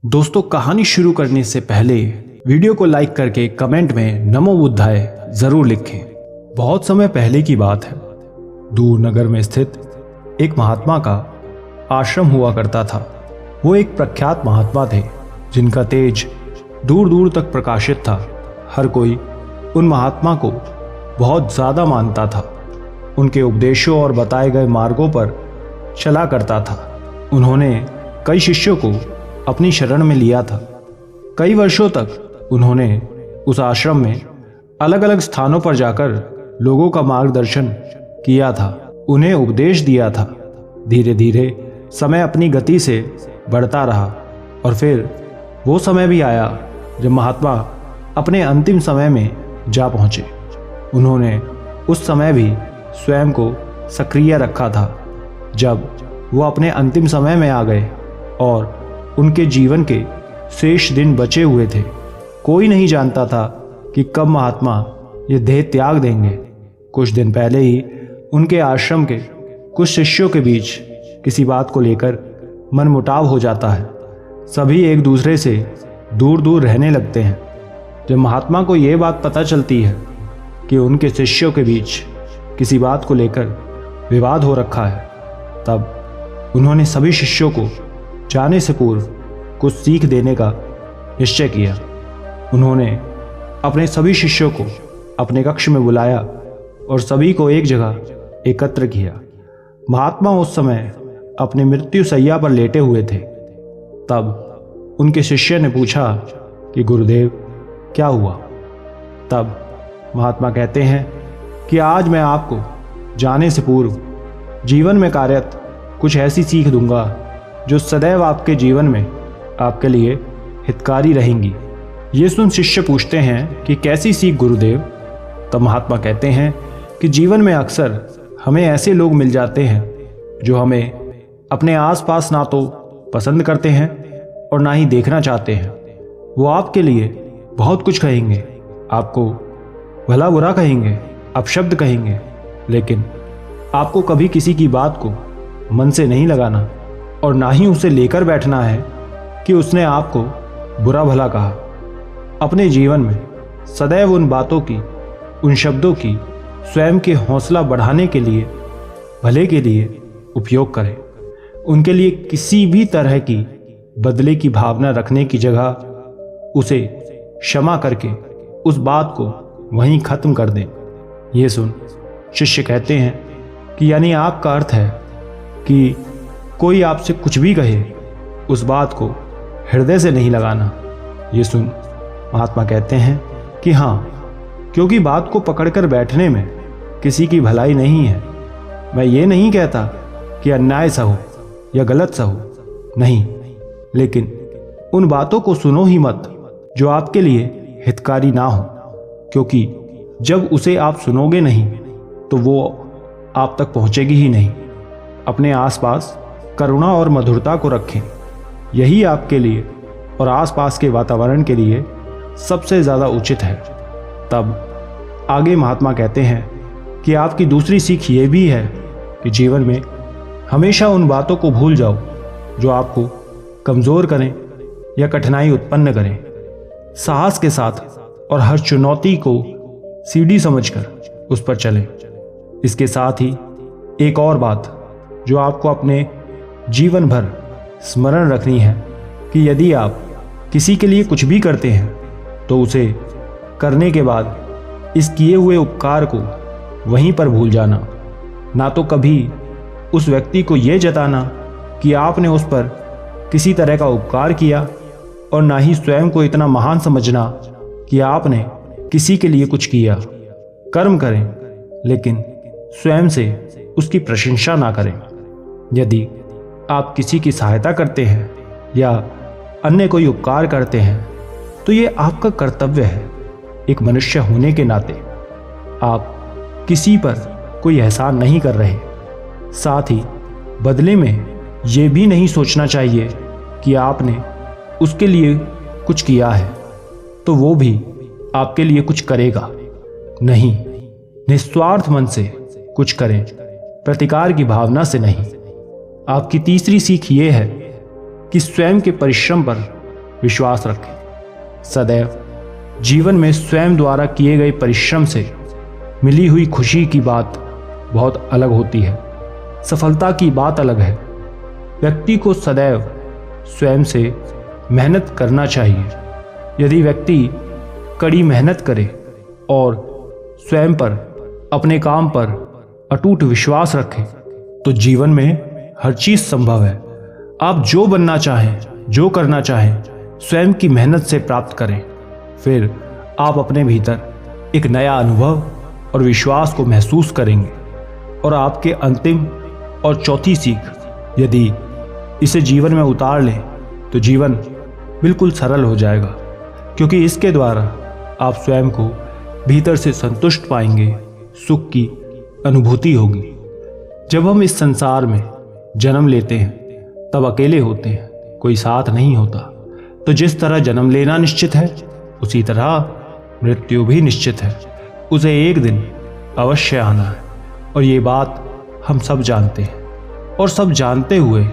दोस्तों, कहानी शुरू करने से पहले वीडियो को लाइक करके कमेंट में नमो बुद्धाय जरूर लिखें। बहुत समय पहले की बात है। दूर नगर में स्थित एक महात्मा का आश्रम हुआ करता था। वो एक प्रख्यात महात्मा थे जिनका तेज दूर दूर तक प्रकाशित था। हर कोई उन महात्मा को बहुत ज़्यादा मानता था। उनके उपदेशों और बताए गए मार्गों पर चला करता था। उन्होंने कई शिष्यों को अपनी शरण में लिया था। कई वर्षों तक उन्होंने उस आश्रम में अलग अलग स्थानों पर जाकर लोगों का मार्गदर्शन किया था, उन्हें उपदेश दिया था। धीरे धीरे समय अपनी गति से बढ़ता रहा और फिर वो समय भी आया जब महात्मा अपने अंतिम समय में जा पहुँचे। उन्होंने उस समय भी स्वयं को सक्रिय रखा था। जब वो अपने अंतिम समय में आ गए और उनके जीवन के शेष दिन बचे हुए थे, कोई नहीं जानता था कि कब महात्मा ये देह त्याग देंगे। कुछ दिन पहले ही उनके आश्रम के कुछ शिष्यों के बीच किसी बात को लेकर मनमुटाव हो जाता है। सभी एक दूसरे से दूर दूर रहने लगते हैं। जब महात्मा को ये बात पता चलती है कि उनके शिष्यों के बीच किसी बात को लेकर विवाद हो रखा है, तब उन्होंने सभी शिष्यों को जाने से पूर्व कुछ सीख देने का निश्चय किया। उन्होंने अपने सभी शिष्यों को अपने कक्ष में बुलाया और सभी को एक जगह एकत्र किया। महात्मा उस समय अपने मृत्यु शैया पर लेटे हुए थे। तब उनके शिष्य ने पूछा कि गुरुदेव, क्या हुआ? तब महात्मा कहते हैं कि आज मैं आपको जाने से पूर्व जीवन में कार्यरत कुछ ऐसी सीख दूंगा जो सदैव आपके जीवन में आपके लिए हितकारी रहेंगी। ये सुन शिष्य पूछते हैं कि कैसी सीख गुरुदेव? तब महात्मा कहते हैं कि जीवन में अक्सर हमें ऐसे लोग मिल जाते हैं जो हमें अपने आसपास ना तो पसंद करते हैं और ना ही देखना चाहते हैं। वो आपके लिए बहुत कुछ कहेंगे, आपको भला बुरा कहेंगे, अपशब्द कहेंगे, लेकिन आपको कभी किसी की बात को मन से नहीं लगाना और ना ही उसे लेकर बैठना है कि उसने आपको बुरा भला कहा। अपने जीवन में सदैव उन बातों की, उन शब्दों की स्वयं के हौसला बढ़ाने के लिए, भले के लिए उपयोग करें। उनके लिए किसी भी तरह की बदले की भावना रखने की जगह उसे क्षमा करके उस बात को वहीं खत्म कर दें। ये सुन शिष्य कहते हैं कि यानी आपका अर्थ है कि कोई आपसे कुछ भी कहे, उस बात को हृदय से नहीं लगाना। ये सुन महात्मा कहते हैं कि हाँ, क्योंकि बात को पकड़कर बैठने में किसी की भलाई नहीं है। मैं ये नहीं कहता कि अन्याय सा हो या गलत सा हो, नहीं, लेकिन उन बातों को सुनो ही मत जो आपके लिए हितकारी ना हो, क्योंकि जब उसे आप सुनोगे नहीं तो वो आप तक पहुँचेगी ही नहीं। अपने आसपास करुणा और मधुरता को रखें। यही आपके लिए और आसपास के वातावरण के लिए सबसे ज़्यादा उचित है। तब आगे महात्मा कहते हैं कि आपकी दूसरी सीख ये भी है कि जीवन में हमेशा उन बातों को भूल जाओ जो आपको कमज़ोर करें या कठिनाई उत्पन्न करें। साहस के साथ और हर चुनौती को सीढ़ी समझकर उस पर चलें। इसके साथ ही एक और बात जो आपको अपने जीवन भर स्मरण रखनी है कि यदि आप किसी के लिए कुछ भी करते हैं तो उसे करने के बाद इस किए हुए उपकार को वहीं पर भूल जाना। ना तो कभी उस व्यक्ति को यह जताना कि आपने उस पर किसी तरह का उपकार किया और ना ही स्वयं को इतना महान समझना कि आपने किसी के लिए कुछ किया। कर्म करें, लेकिन स्वयं से उसकी प्रशंसा ना करें। यदि आप किसी की सहायता करते हैं या अन्य कोई उपकार करते हैं तो ये आपका कर्तव्य है। एक मनुष्य होने के नाते आप किसी पर कोई एहसान नहीं कर रहे। साथ ही बदले में ये भी नहीं सोचना चाहिए कि आपने उसके लिए कुछ किया है तो वो भी आपके लिए कुछ करेगा। नहीं, निस्वार्थ मन से कुछ करें, प्रतिकार की भावना से नहीं। आपकी तीसरी सीख ये है कि स्वयं के परिश्रम पर विश्वास रखें। सदैव जीवन में स्वयं द्वारा किए गए परिश्रम से मिली हुई खुशी की बात बहुत अलग होती है। सफलता की बात अलग है। व्यक्ति को सदैव स्वयं से मेहनत करना चाहिए। यदि व्यक्ति कड़ी मेहनत करे और स्वयं पर, अपने काम पर अटूट विश्वास रखे तो जीवन में हर चीज संभव है। आप जो बनना चाहें, जो करना चाहें, स्वयं की मेहनत से प्राप्त करें। फिर आप अपने भीतर एक नया अनुभव और विश्वास को महसूस करेंगे। और आपके अंतिम और चौथी सीख, यदि इसे जीवन में उतार लें तो जीवन बिल्कुल सरल हो जाएगा, क्योंकि इसके द्वारा आप स्वयं को भीतर से संतुष्ट पाएंगे, सुख की अनुभूति होगी। जब हम इस संसार में जन्म लेते हैं तब अकेले होते हैं, कोई साथ नहीं होता। तो जिस तरह जन्म लेना निश्चित है, उसी तरह मृत्यु भी निश्चित है। उसे एक दिन अवश्य आना है, और ये बात हम सब जानते हैं। और सब जानते हुए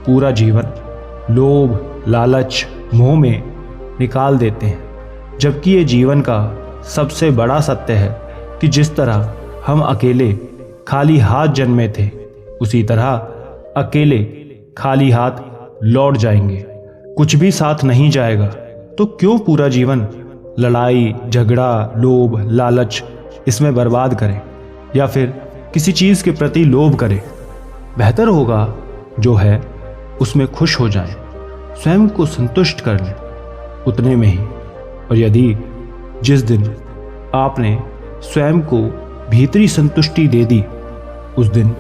पूरा जीवन लोभ, लालच, मोह में निकाल देते हैं। जबकि ये जीवन का सबसे बड़ा सत्य है कि जिस तरह हम अकेले खाली हाथ जन्मे थे, उसी तरह अकेले खाली हाथ लौट जाएंगे। कुछ भी साथ नहीं जाएगा, तो क्यों पूरा जीवन लड़ाई, झगड़ा, लोभ, लालच इसमें बर्बाद करें, या फिर किसी चीज के प्रति लोभ करें। बेहतर होगा जो है उसमें खुश हो जाएं, स्वयं को संतुष्ट कर लें उतने में ही। और यदि जिस दिन आपने स्वयं को भीतरी संतुष्टि दे दी, उस दिन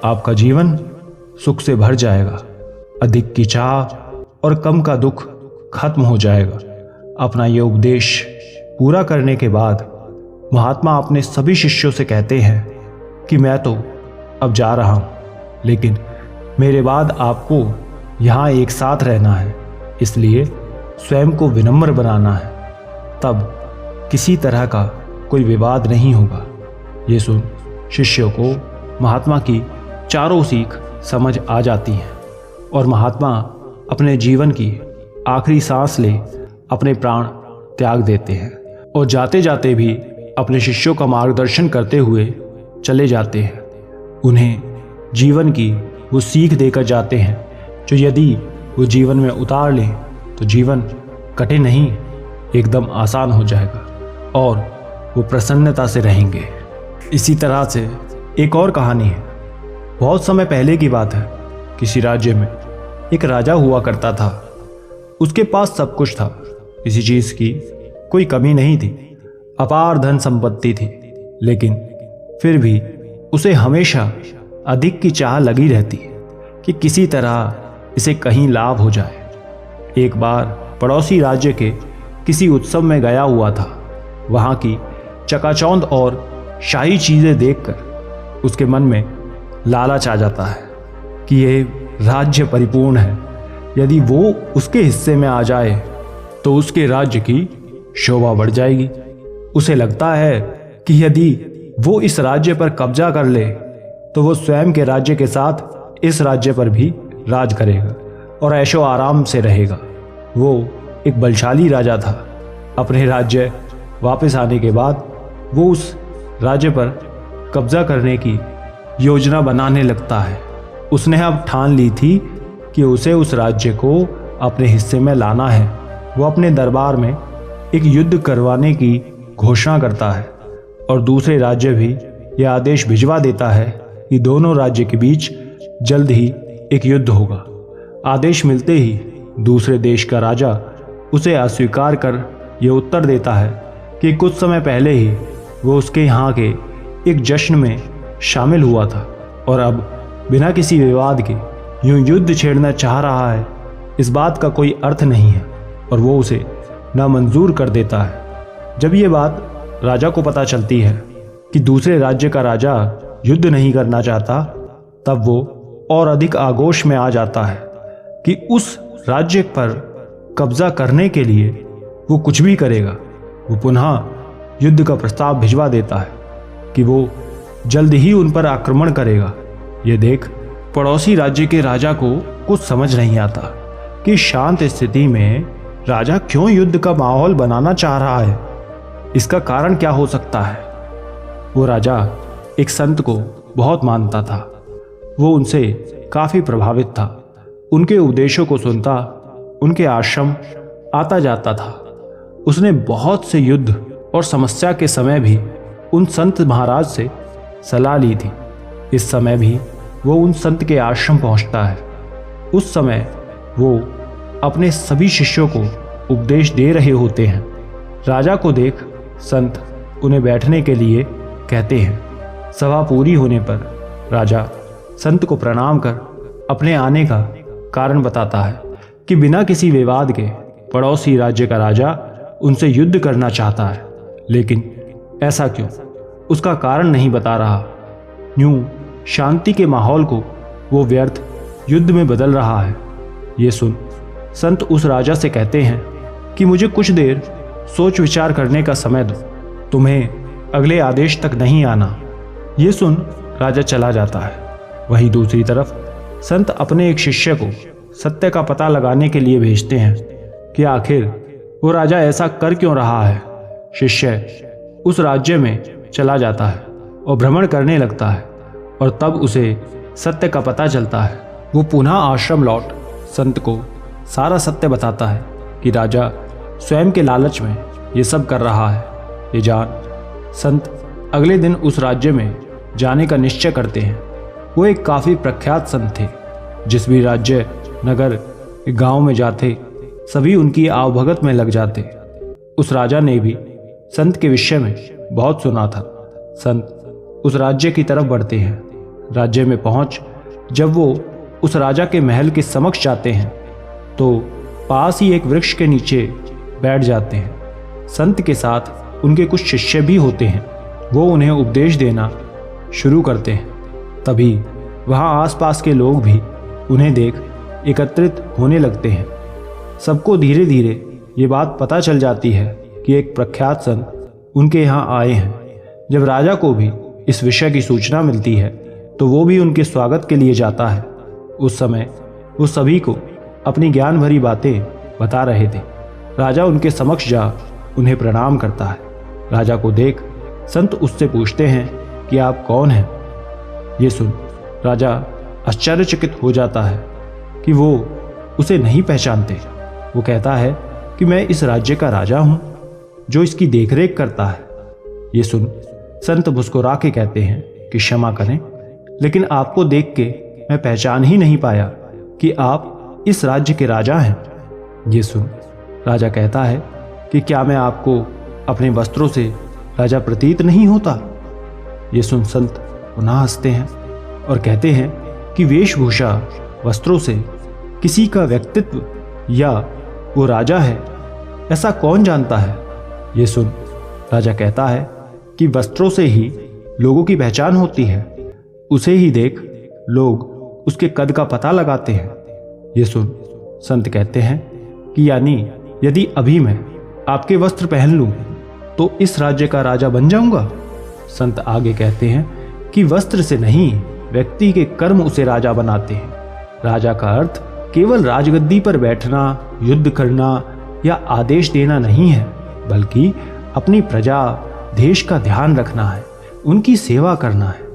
आपका जीवन सुख से भर जाएगा। अधिक की चाह और कम का दुख खत्म हो जाएगा। अपना ये उपदेश पूरा करने के बाद महात्मा अपने सभी शिष्यों से कहते हैं कि मैं तो अब जा रहा हूं, लेकिन मेरे बाद आपको यहाँ एक साथ रहना है। इसलिए स्वयं को विनम्र बनाना है, तब किसी तरह का कोई विवाद नहीं होगा। ये सुन शिष्यों को महात्मा की चारों सीख समझ आ जाती हैं, और महात्मा अपने जीवन की आखिरी सांस ले अपने प्राण त्याग देते हैं, और जाते जाते भी अपने शिष्यों का मार्गदर्शन करते हुए चले जाते हैं। उन्हें जीवन की वो सीख देकर जाते हैं जो यदि वो जीवन में उतार लें तो जीवन कठिन नहीं, एकदम आसान हो जाएगा और वो प्रसन्नता से रहेंगे। इसी तरह से एक और कहानी है। बहुत समय पहले की बात है। किसी राज्य में एक राजा हुआ करता था। उसके पास सब कुछ था, किसी चीज की कोई कमी नहीं थी, अपार धन संपत्ति थी, लेकिन फिर भी उसे हमेशा अधिक की चाह लगी रहती कि किसी तरह इसे कहीं लाभ हो जाए। एक बार पड़ोसी राज्य के किसी उत्सव में गया हुआ था। वहां की चकाचौंध और शाही चीजें देखकर उसके मन में लालच आ जाता है कि यह राज्य परिपूर्ण है। यदि वो उसके हिस्से में आ जाए तो उसके राज्य की शोभा बढ़ जाएगी। उसे लगता है कि यदि वो इस राज्य पर कब्जा कर ले तो वो स्वयं के राज्य के साथ इस राज्य पर भी राज करेगा और ऐशो आराम से रहेगा। वो एक बलशाली राजा था। अपने राज्य वापस आने के बाद वो उस राज्य पर कब्जा करने की योजना बनाने लगता है। उसने अब ठान ली थी कि उसे उस राज्य को अपने हिस्से में लाना है। वो अपने दरबार में एक युद्ध करवाने की घोषणा करता है और दूसरे राज्य भी यह आदेश भिजवा देता है कि दोनों राज्य के बीच जल्द ही एक युद्ध होगा। आदेश मिलते ही दूसरे देश का राजा उसे अस्वीकार कर यह उत्तर देता है कि कुछ समय पहले ही वो उसके यहाँ के एक जश्न में शामिल हुआ था और अब बिना किसी विवाद के यूं युद्ध छेड़ना चाह रहा है। इस बात का कोई अर्थ नहीं है और वो उसे नामंजूर कर देता है। जब ये बात राजा को पता चलती है कि दूसरे राज्य का राजा युद्ध नहीं करना चाहता, तब वो और अधिक आगोश में आ जाता है कि उस राज्य पर कब्जा करने के लिए वो कुछ भी करेगा। वो पुनः युद्ध का प्रस्ताव भिजवा देता है कि वो जल्द ही उन पर आक्रमण करेगा। ये देख पड़ोसी राज्य के राजा को कुछ समझ नहीं आता कि शांत स्थिति में राजा क्यों युद्ध का माहौल बनाना चाह रहा है? इसका कारण क्या हो सकता है? वो राजा एक संत को बहुत मानता था। वो उनसे काफी प्रभावित था। उनके उपदेशों को सुनता, उनके आश्रम आता जाता था। उसने बहुत से युद्ध और समस्या के समय भी उन संत महाराज से सलाह ली थी। इस समय भी वो उन संत के आश्रम पहुंचता है। उस समय वो अपने सभी शिष्यों को उपदेश दे रहे होते हैं। राजा को देख संत उन्हें बैठने के लिए कहते हैं। सभा पूरी होने पर राजा संत को प्रणाम कर अपने आने का कारण बताता है कि बिना किसी विवाद के पड़ोसी राज्य का राजा उनसे युद्ध करना चाहता है, लेकिन ऐसा क्यों, उसका कारण नहीं बता रहा। यूं शांति के माहौल को वो व्यर्थ युद्ध में बदल रहा है। ये सुन संत उस राजा से कहते हैं कि मुझे कुछ देर सोच विचार करने का समय दो, तुम्हें अगले आदेश तक नहीं आना। ये सुन राजा चला जाता है। वहीं दूसरी तरफ संत अपने एक शिष्य को सत्य का पता लगाने के लिए भेजते हैं कि आखिर वो राजा ऐसा कर क्यों रहा है। शिष्य उस राज्य में चला जाता है और भ्रमण करने लगता है और तब उसे सत्य का पता चलता है। वो पुनः आश्रम लौट संत को सारा सत्य बताता है कि राजा स्वयं के लालच में ये सब कर रहा है। ये जान संत अगले दिन उस राज्य में जाने का निश्चय करते हैं। वो एक काफी प्रख्यात संत थे। जिस भी राज्य, नगर, गांव में जाते सभी उनकी आवभगत में लग जाते। उस राजा ने भी संत के विषय में बहुत सुना था। संत उस राज्य की तरफ बढ़ते हैं। राज्य में पहुंच जब वो उस राजा के महल के समक्ष जाते हैं तो पास ही एक वृक्ष के नीचे बैठ जाते हैं। संत के साथ उनके कुछ शिष्य भी होते हैं। वो उन्हें उपदेश देना शुरू करते हैं। तभी वहाँ आसपास के लोग भी उन्हें देख एकत्रित होने लगते हैं। सबको धीरे धीरे ये बात पता चल जाती है कि एक प्रख्यात संत उनके यहाँ आए हैं। जब राजा को भी इस विषय की सूचना मिलती है तो वो भी उनके स्वागत के लिए जाता है। उस समय वो सभी को अपनी ज्ञान भरी बातें बता रहे थे। राजा उनके समक्ष जा उन्हें प्रणाम करता है। राजा को देख संत उससे पूछते हैं कि आप कौन हैं। ये सुन राजा आश्चर्यचकित हो जाता है कि वो उसे नहीं पहचानते। वो कहता है कि मैं इस राज्य का राजा हूं जो इसकी देखरेख करता है। ये सुन संत मुस्कुरा के कहते हैं कि क्षमा करें, लेकिन आपको देख के मैं पहचान ही नहीं पाया कि आप इस राज्य के राजा हैं। ये सुन राजा कहता है कि क्या मैं आपको अपने वस्त्रों से राजा प्रतीत नहीं होता। ये सुन संत पुनः हंसते हैं और कहते हैं कि वेशभूषा, वस्त्रों से किसी का व्यक्तित्व या वो राजा है ऐसा कौन जानता है। ये सुन राजा कहता है कि वस्त्रों से ही लोगों की पहचान होती है। उसे ही देख लोग उसके कद का पता लगाते हैं। ये सुन संत कहते हैं कि यानी यदि अभी मैं आपके वस्त्र पहन लूं तो इस राज्य का राजा बन जाऊंगा। संत आगे कहते हैं कि वस्त्र से नहीं, व्यक्ति के कर्म उसे राजा बनाते हैं। राजा का अर्थ केवल राजगद्दी पर बैठना, युद्ध करना या आदेश देना नहीं है, बल्कि अपनी प्रजा, देश का ध्यान रखना है, उनकी सेवा करना है।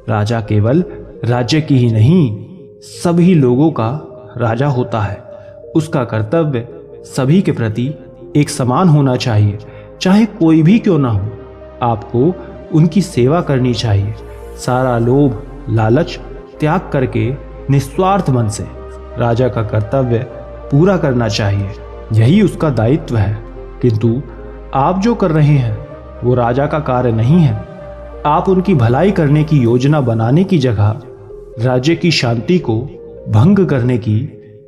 राजा केवल राज्य की ही नहीं, सभी लोगों का राजा होता है। उसका कर्तव्य सभी के प्रति एक समान होना चाहिए, चाहे कोई भी क्यों ना हो। आपको उनकी सेवा करनी चाहिए। सारा लोभ, लालच त्याग करके निस्वार्थ मन से राजा का कर्तव्य पूरा करना चाहिए। यही उसका दायित्व है। किंतु आप जो कर रहे हैं वो राजा का कार्य नहीं है। आप उनकी भलाई करने की योजना बनाने की जगह राज्य की शांति को भंग करने की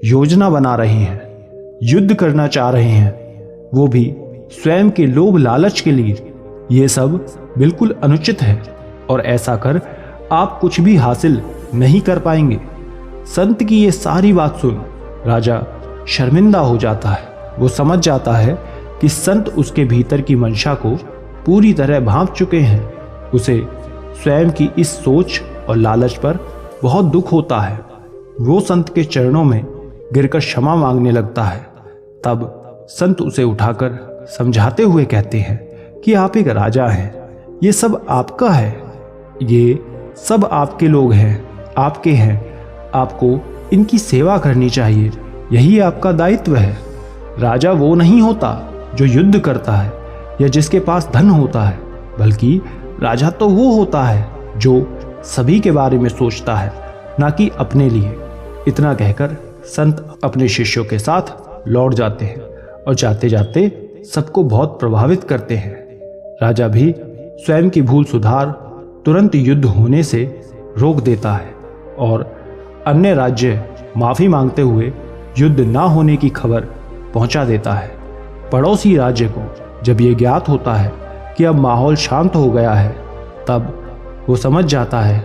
योजना बना रहे हैं, युद्ध करना चाह रहे हैं, वो भी स्वयं के लोभ लालच के लिए। ये सब बिल्कुल अनुचित है और ऐसा कर आप कुछ भी हासिल नहीं कर पाएंगे। संत की ये सारी बात सुन राजा शर्मिंदा हो जाता है। वो समझ जाता है कि संत उसके भीतर की मंशा को पूरी तरह भांप चुके हैं। उसे स्वयं की इस सोच और लालच पर बहुत दुख होता है। वो संत के चरणों में गिरकर क्षमा मांगने लगता है। तब संत उसे उठाकर समझाते हुए कहते हैं कि आप एक राजा हैं, ये सब आपका है, ये सब आपके लोग हैं, आपके हैं, आपको इनकी सेवा करनी चाहिए, यही आपका दायित्व है। राजा वो नहीं होता जो युद्ध करता है या जिसके पास धन होता है, बल्कि राजा तो वो होता है जो सभी के बारे में सोचता है, ना कि अपने लिए। इतना कहकर संत अपने शिष्यों के साथ लौट जाते हैं और जाते जाते सबको बहुत प्रभावित करते हैं। राजा भी स्वयं की भूल सुधार तुरंत युद्ध होने से रोक देता है और अन्य राज्य माफी मांगते हुए युद्ध ना होने की खबर पहुंचा देता है। पड़ोसी राज्य को जब ये ज्ञात होता है कि अब माहौल शांत हो गया है, तब वो समझ जाता है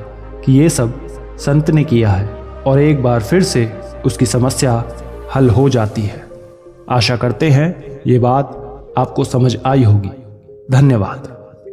कि ये सब संत ने किया है और एक बार फिर से उसकी समस्या हल हो जाती है। आशा करते हैं ये बात आपको समझ आई होगी। धन्यवाद।